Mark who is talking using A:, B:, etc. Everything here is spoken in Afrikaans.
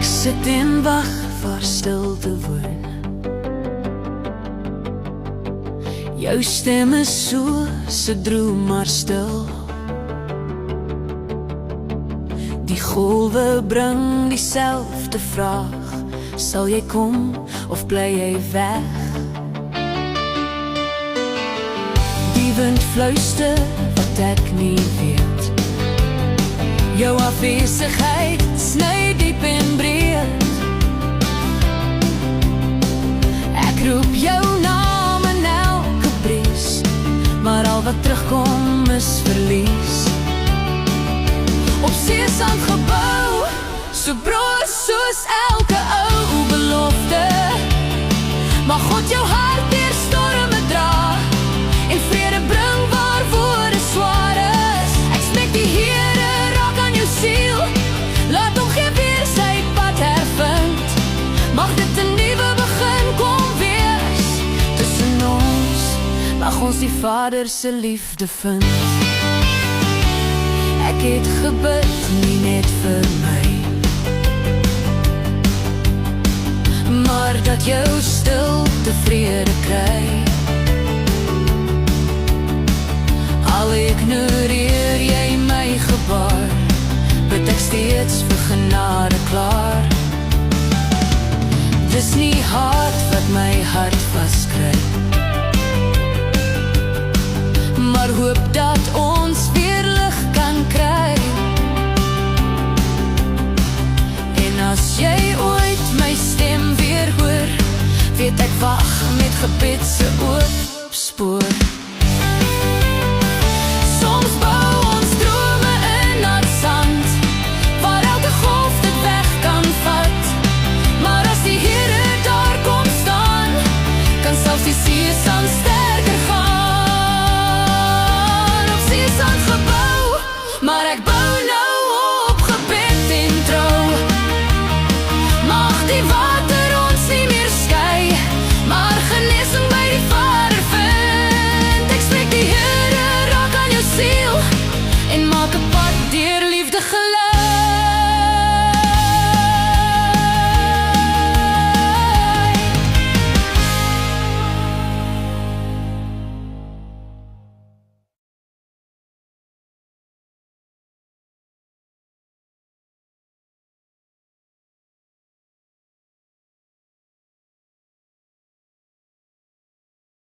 A: sit en wag vir stilte woon. Jou stem is so droom maar stil. Die golwe bring dieselfde vraag: sal jy kom of bly jy weg? Die wind fluister wat ek nie weet. Jou afwesigheid sny diep en breed. Ek roep jou naam in elke bries, maar al wat terugkom is verlies. Op seesand gebou, so broos soos elke ou belofte. Maar God jou hart deur storme dra en vrede bring waar woorde swaar is. Ek smeek die Here, raak aan jou siel, laat hom gee weer sy pad hervind. Mag dit 'n nuwe begin kom wees tussen ons, mag ons die Vader se liefde vind. Ek het gebid, nie net vir my, maar dat jou stilte vrede kry. Al ignoreer jy my gebaar, bid ek steeds vir genade klaar. Dis nie haat wat my hart vaskryp, maar hoop dat ons weer lig kan kry. En as jy ooit my stem weer hoor, weet ek wag met gebed se oop spoor.